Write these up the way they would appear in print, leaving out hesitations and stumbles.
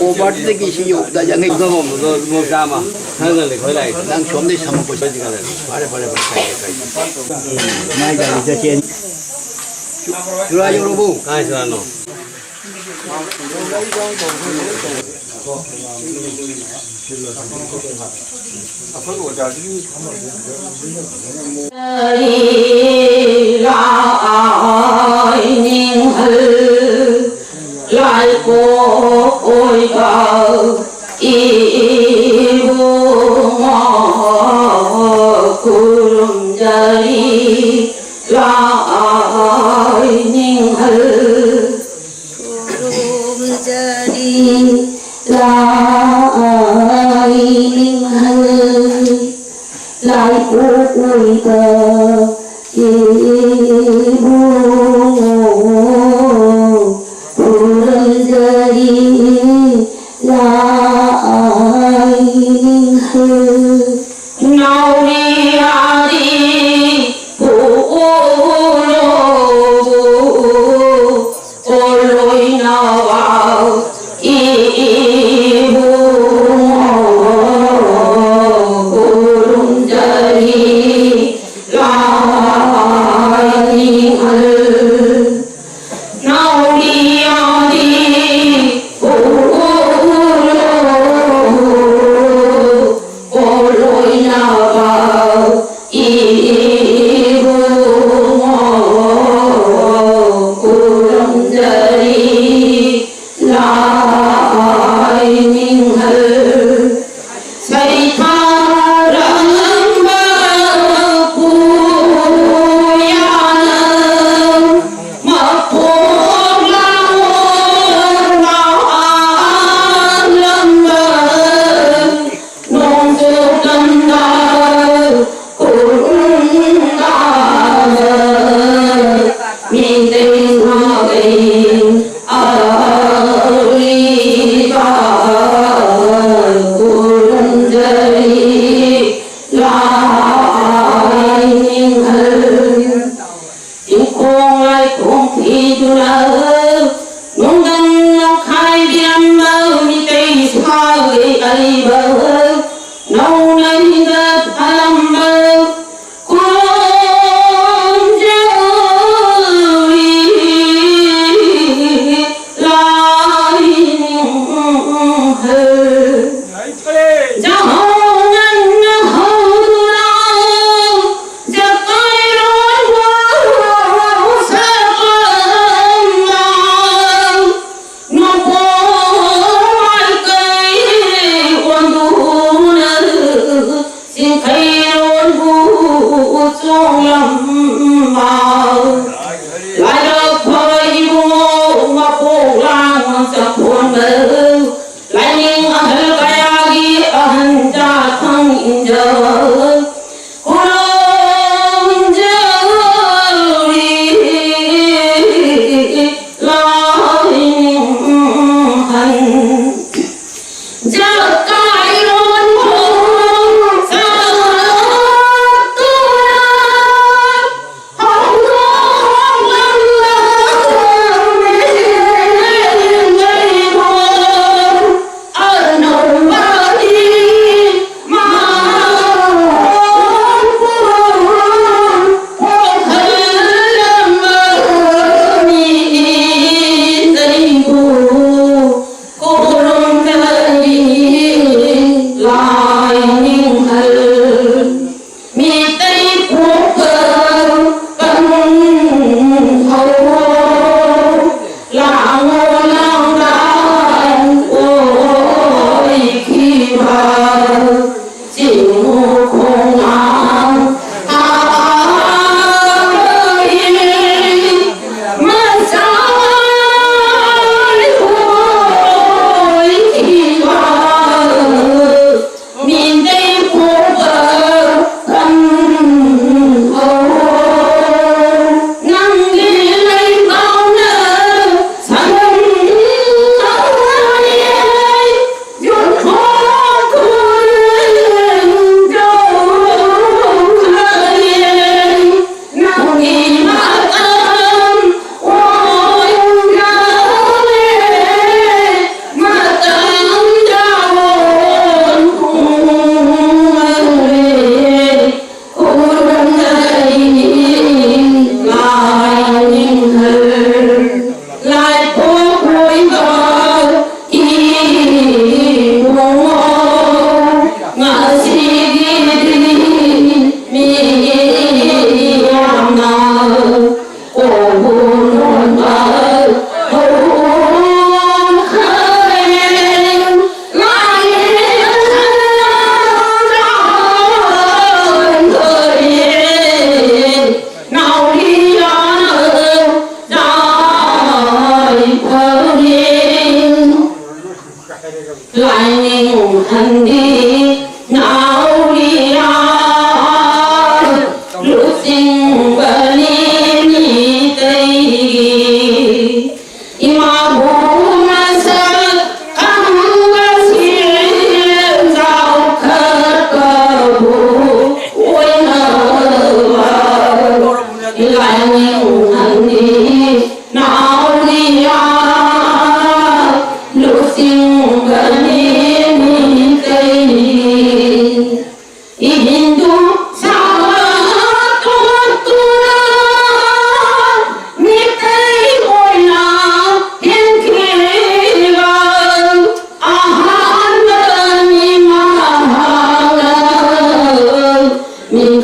오바르데 기시요 다장에 그거 뭐 가마 하는 거 lại đang xuống đi xong một cái gì cả phải mai giờ giờ trên chưa ai vô bu ai sao nó lại cô ôi cầu ibu kulum jari lai ning hal kulum jari lai ning hal lai cô ôi cầu ibu kulum jari lai ning hal nào đi à đi ôi lối nào vào ibu kulum jari lai ning hal nào đi à đi ôi lối nào vào ibu kulum jari lai ning hal sai tha rang ba pu ya ma pu la la lam nong su dam da min ding ha ding ali ba kulum jari lai ning hal tiếng con lại con thì du la nông dân nông khai biên mơ mi tây xa gây ai bơ nông nay đất alam mơ con jari lai ning hal trong lòng màu lại được thời vô mà phố lang sẽ buồn mơ lại những hơi cái gì anh cha thằng giờ kulum jari lai ning hal jakai ron sa tu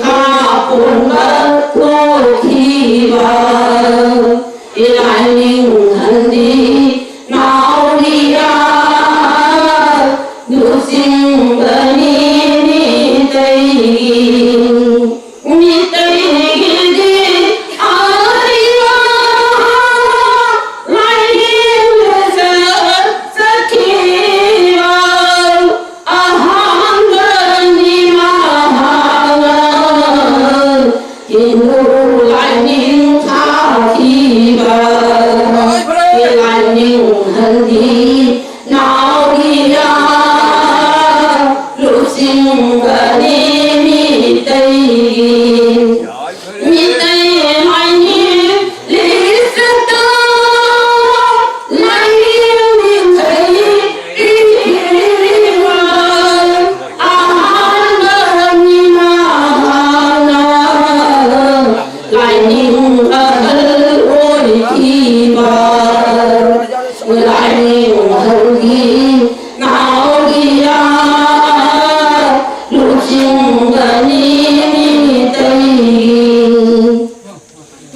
ข้าปุ่นบัดโลกีบาอีหลายนิ่งทันดีนาวดียาดูสิ่งเบนี้มีใจมีใจดีอาริวาไลนิ่งเจอสักทีว่าอาหารเบนี้มาหากินดูไลนิ่งข้าที่บ้านอีหลายนิ่งทันดีนาวดียารู้สิ่งเบนี้มีใจมีใจไม่มีลิสตาไม่มีใจอีว่าอาหารเบนี้มาหาไลนิ่งโอ้ยที่บ้านไลนิ่งทันดีนาวดียารู้สิ่งเบนี้มีใจ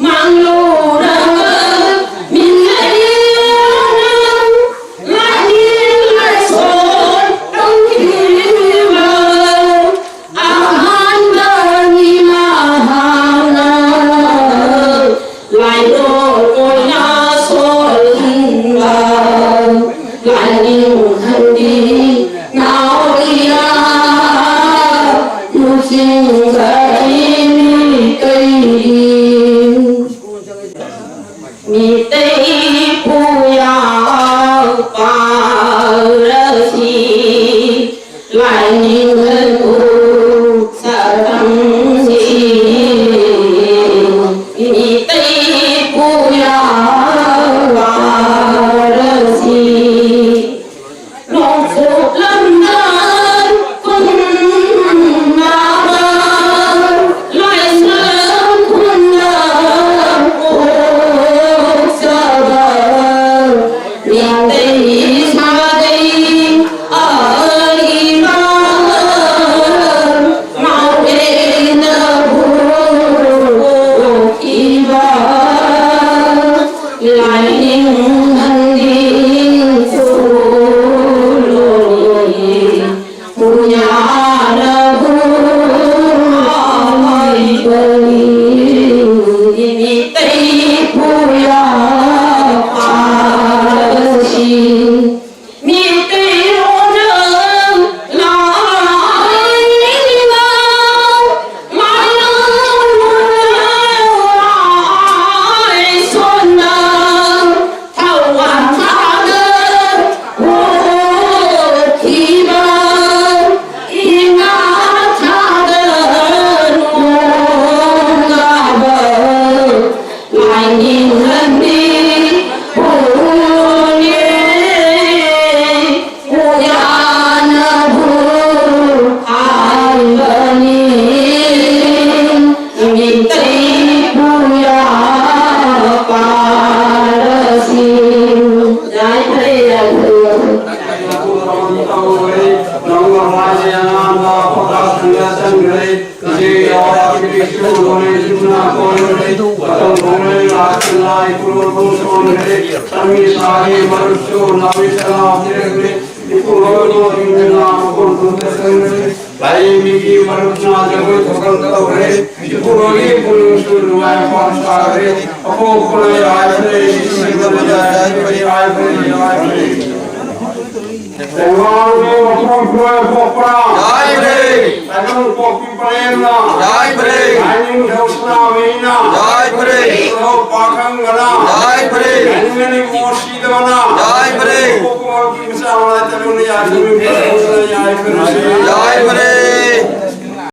มังลูระมินไลไลไลโซต้องที่ว่าอาหารเบนี้มาหาไลโลโอยนาโซลินวาไลนิ่งทันดีนาวดียารู้สิ่งเบนี้มีใจมีใจผู้ยาวปาระชีไลนิ่งผู้สารังสีมีใจผู้ยาวปาระชีลงสุดลำดานคุณมาไล่เสริมคุณนาโอสบายมีแต่ชาดีอาลีมาเมาเอนาบูอีบาไลนิ่งทันดีสุโลนีปุญญาณบูอีบามีแต่ผู้ยาปาชีมีแต่โอเนลายลาลายลายสนนาเท่าวันทาเดินโอทีบาอีงาทาเดินโอกาบาไลนิ่งทันดีผู้เย่ผู้ยาณผู้อาบานีมีใจผู้ยาปาระสีได้พระยาเถิด Jai